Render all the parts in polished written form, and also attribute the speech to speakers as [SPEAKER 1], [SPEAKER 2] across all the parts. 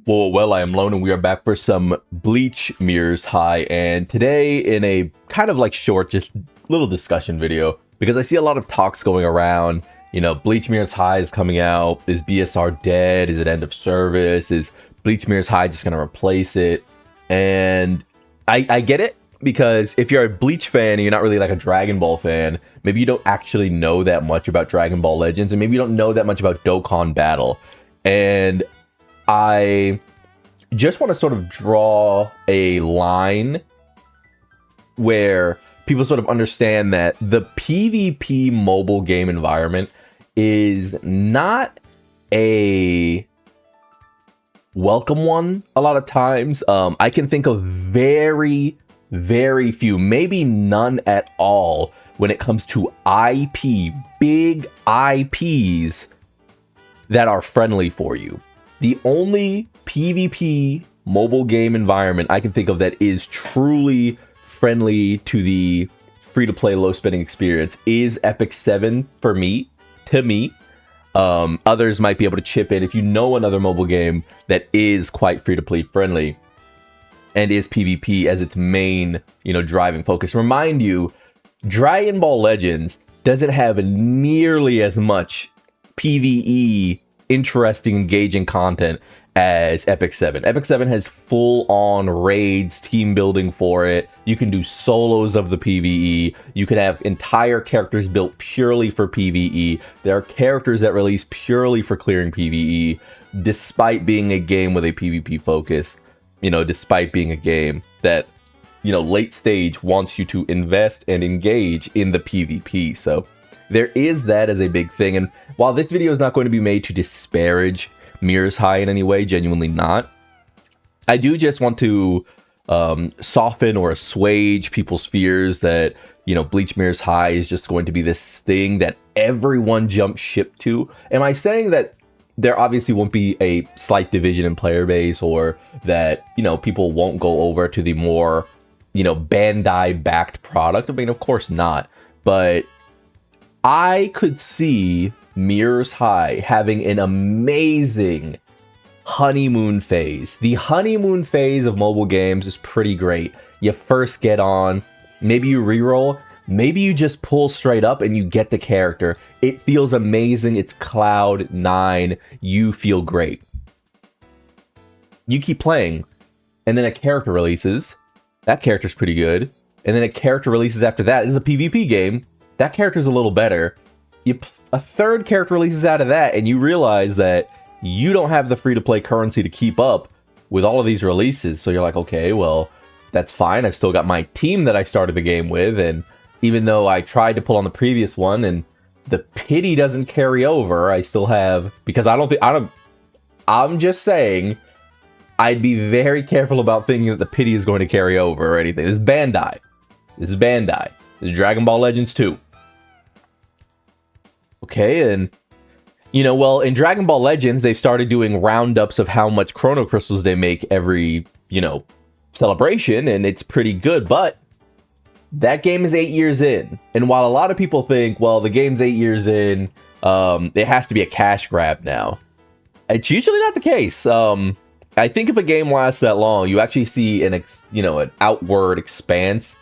[SPEAKER 1] Well, I am Lone, and we are back for some Bleach Mirrors High. And today, in a kind of like short, just little discussion video, because I see a lot of talks going around. Bleach Mirrors High is coming out. Is BSR dead? Is it end of service? Is Bleach Mirrors High just going to replace it? And I get it, because if you're a Bleach fan and you're not really like a Dragon Ball fan, maybe you don't actually know that much about Dragon Ball Legends, and maybe you don't know that much about Dokkan Battle. And I just want to sort of draw a line where people sort of understand that the PvP mobile game environment is not a welcome one a lot of times. I can think of very, very few, maybe none at all, when it comes to big IPs that are friendly for you. The only PvP mobile game environment I can think of that is truly friendly to the free-to-play low-spending experience is Epic 7 for me, to me. Others might be able to chip in if you know another mobile game that is quite free-to-play friendly and is PvP as its main, driving focus. Remind you, Dragon Ball Legends doesn't have nearly as much PvE interesting, engaging content as Epic 7. Epic 7 has full-on raids, team building for it. You can do solos of the PvE. You can have entire characters built purely for PvE. There are characters that release purely for clearing PvE, despite being a game with a PvP focus. Despite being a game that, late stage wants you to invest and engage in the PvP. So there is that as a big thing. And while this video is not going to be made to disparage Mirrors High in any way, genuinely not, I do just want to soften or assuage people's fears that, Bleach Mirrors High is just going to be this thing that everyone jumps ship to. Am I saying that there obviously won't be a slight division in player base, or that, people won't go over to the more, Bandai-backed product? I mean, of course not. But I could see Mirrors High having an amazing honeymoon phase. The honeymoon phase of mobile games is pretty great. You first get on, maybe you reroll, maybe you just pull straight up and you get the character. It feels amazing. It's Cloud 9. You feel great. You keep playing, and then a character releases. That character's pretty good. And then a character releases after that. This is a PvP game. That character's a little better. A third character releases out of that, and you realize that you don't have the free-to-play currency to keep up with all of these releases. So you're like, okay, well, that's fine. I've still got my team that I started the game with, and even though I tried to pull on the previous one and the pity doesn't carry over, I still have, because I'm just saying, I'd be very careful about thinking that the pity is going to carry over or anything. This is Bandai. This is Dragon Ball Legends 2. Okay, and, well, in Dragon Ball Legends, they've started doing roundups of how much Chrono Crystals they make every, celebration, and it's pretty good, but that game is 8 years in. And while a lot of people think, well, the game's 8 years in, it has to be a cash grab now, it's usually not the case. I think if a game lasts that long, you actually see an outward expanse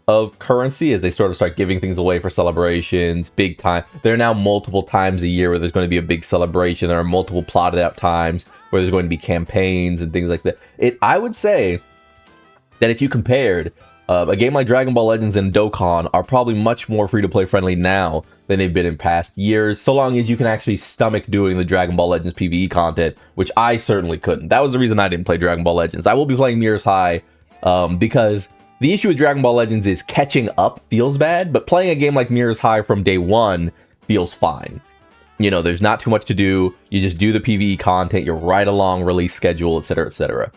[SPEAKER 1] of currency as they sort of start giving things away for celebrations, big time. There are now multiple times a year where there's going to be a big celebration. There are multiple plotted out times where there's going to be campaigns and things like that. I would say that if you compared, a game like Dragon Ball Legends and Dokkan are probably much more free-to-play friendly now than they've been in past years, so long as you can actually stomach doing the Dragon Ball Legends PvE content, which I certainly couldn't. That was the reason I didn't play Dragon Ball Legends. I will be playing Mirrors High, because the issue with Dragon Ball Legends is catching up feels bad, but playing a game like Mirrors High from day one feels fine. There's not too much to do. You just do the PvE content, you're right along release schedule, etc., etc.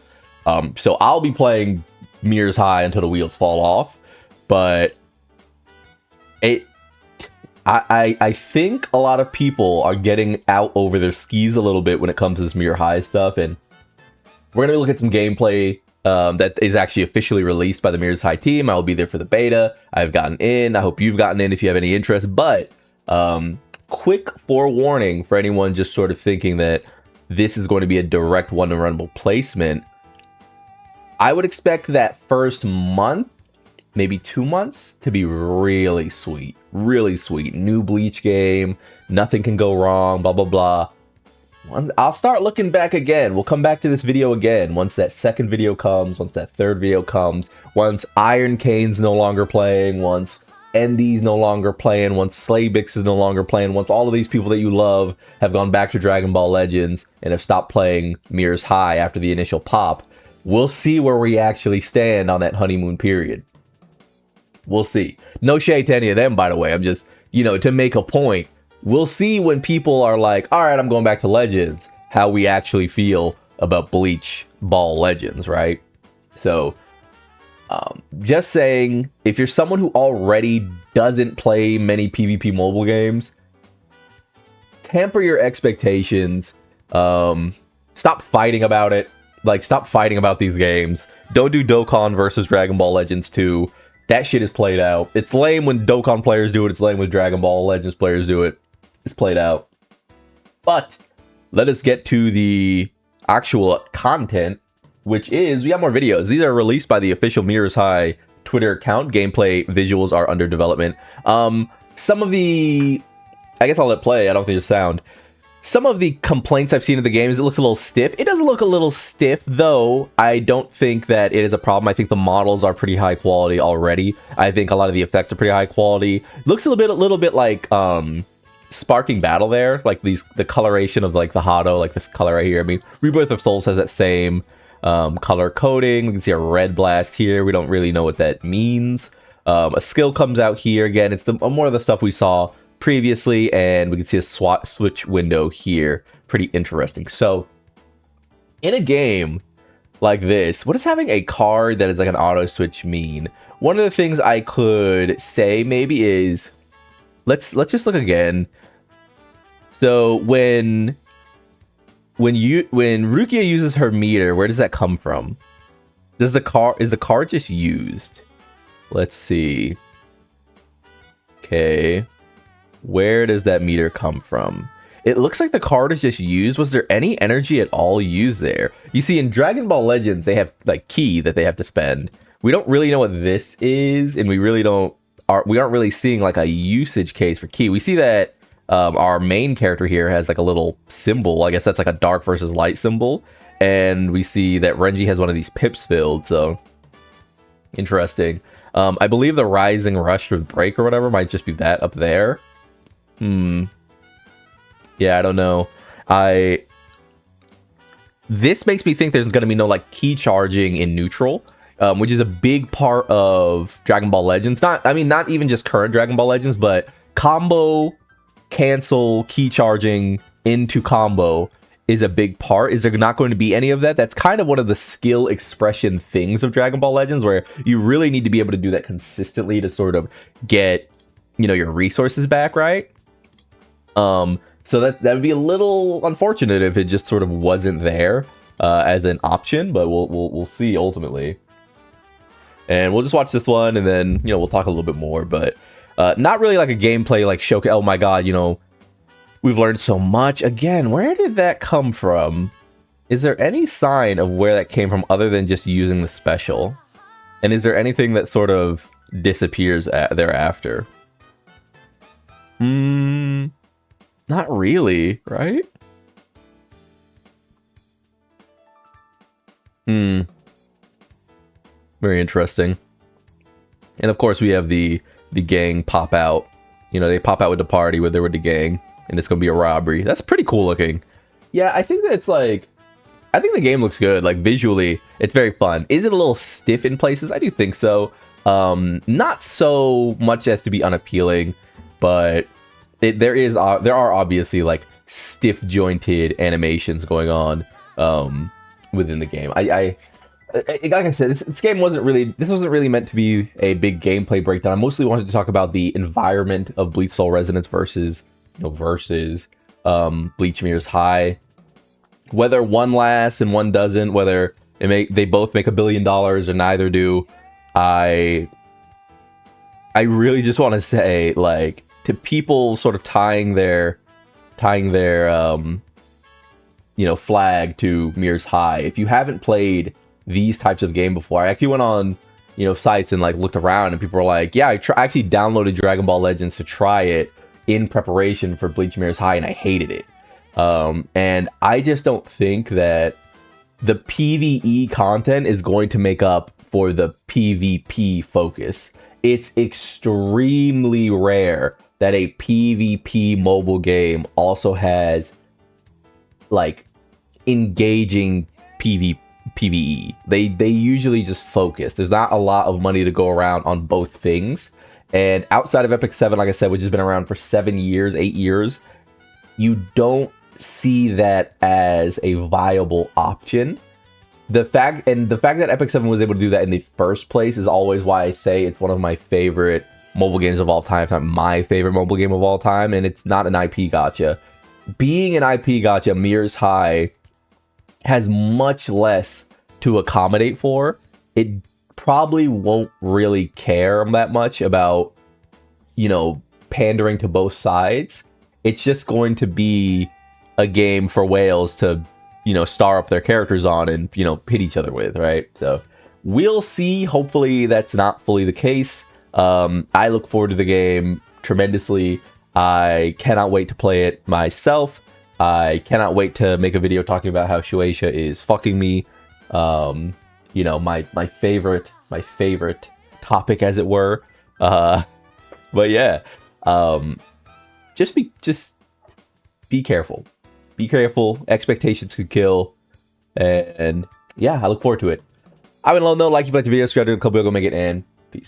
[SPEAKER 1] So I'll be playing Mirrors High until the wheels fall off, but I think a lot of people are getting out over their skis a little bit when it comes to this Mirror High stuff, and we're gonna look at some gameplay that is actually officially released by the Mirrors High team. I will be there for the beta. I've gotten in. I hope you've gotten in if you have any interest. But quick forewarning for anyone just sort of thinking that this is going to be a direct one-to-runnable placement, I would expect that first month, maybe 2 months, to be really sweet. Really sweet. New Bleach game, nothing can go wrong, blah, blah, blah. I'll start looking back again. We'll come back to this video again once that second video comes, once that third video comes, once Iron Kane's no longer playing, once Endy's no longer playing, once Slaybyx is no longer playing, once all of these people that you love have gone back to Dragon Ball Legends and have stopped playing Mirrors High after the initial pop. We'll see where we actually stand on that honeymoon period. We'll see. No shade to any of them, by the way. I'm just, you know, to make a point. We'll see when people are like, all right, I'm going back to Legends, how we actually feel about Bleach Ball Legends, right? So, just saying, if you're someone who already doesn't play many PvP mobile games, temper your expectations. Stop fighting about it. Like, stop fighting about these games. Don't do Dokkan versus Dragon Ball Legends 2. That shit is played out. It's lame when Dokkan players do it. It's lame when Dragon Ball Legends players do it. It's played out. But let us get to the actual content, which is, we got more videos. These are released by the official Mirrors High Twitter account. Gameplay visuals are under development. Some of the, I guess I'll let play. I don't think there's sound. Some of the complaints I've seen of the game is it looks a little stiff. It does look a little stiff, though. I don't think that it is a problem. I think the models are pretty high quality already. I think a lot of the effects are pretty high quality. Looks a little bit like Sparking Battle there, like the coloration of like the Hado, like this color right here. I mean, Rebirth of Souls has that same color coding. We can see a red blast here. We don't really know what that means. A skill comes out here again. It's more of the stuff we saw previously, and we can see a switch window here. Pretty interesting. So in a game like this, what does having a card that is like an auto switch mean? One of the things I could say maybe is, let's just look again. So when Rukia uses her meter, where does that come from? Is the card just used? Let's see. Okay. Where does that meter come from? It looks like the card is just used. Was there any energy at all used there? You see, in Dragon Ball Legends, they have like ki that they have to spend. We don't really know what this is, and we aren't really seeing like a usage case for ki. We see that our main character here has like a little symbol. I guess that's like a dark versus light symbol. And we see that Renji has one of these pips filled. So interesting. I believe the Rising Rush or Break or whatever might just be that up there. Yeah, I don't know. This makes me think there's going to be no like key charging in neutral, which is a big part of Dragon Ball Legends. Not even just current Dragon Ball Legends, but combo, cancel, key charging into combo is a big part. Is there not going to be any of that? That's kind of one of the skill expression things of Dragon Ball Legends, where you really need to be able to do that consistently to sort of get, you know, your resources back, right? So that would be a little unfortunate if it just sort of wasn't there as an option, but we'll see ultimately. And we'll just watch this one, and then, you know, we'll talk a little bit more, but not really like a gameplay like showcase. Oh my god, you know, we've learned so much. Again, where did that come from? Is there any sign of where that came from other than just using the special? And is there anything that sort of disappears thereafter? Not really, right? Very interesting. And of course we have the gang pop out. You know, they pop out with the party where they're with the gang, and it's gonna be a robbery. That's pretty cool looking. Yeah, I think that's like, I think the game looks good. Like visually, it's very fun. Is it a little stiff in places? I do think so. Not so much as to be unappealing, but there are obviously like stiff jointed animations going on within the game. Like I said, this game wasn't really meant to be a big gameplay breakdown. I mostly wanted to talk about the environment of Bleach Soul Resonance versus Bleach Mirrors High. Whether one lasts and one doesn't, whether they both make $1 billion or neither do, I really just want to say, like, to people sort of tying their flag to Mirrors High. If you haven't played these types of game before, I actually went on sites and like looked around, and people were like, yeah, I actually downloaded Dragon Ball Legends to try it in preparation for Bleach Mirrors High, and I hated it. And I just don't think that the PvE content is going to make up for the PvP focus. It's extremely rare that a PvP mobile game also has like engaging PvE. They usually just focus. There's not a lot of money to go around on both things. And outside of Epic 7, like I said, which has been around for 7 years, 8 years, you don't see that as a viable option. The fact that Epic 7 was able to do that in the first place is always why I say it's one of my favorite mobile games of all time. It's not my favorite mobile game of all time, and it's not an IP gacha. Being an IP gacha, Mirrors High has much less to accommodate for. It probably won't really care that much about, pandering to both sides. It's just going to be a game for whales to, star up their characters on and, hit each other with, right? So we'll see. Hopefully that's not fully the case. I look forward to the game tremendously. I cannot wait to play it myself. I cannot wait to make a video talking about how Shueisha is fucking me. My favorite topic, as it were. But yeah, just be careful. Be careful. Expectations could kill. And yeah, I look forward to it. I would love to know, like if you like the video, subscribe to the club, All Gon Make It, and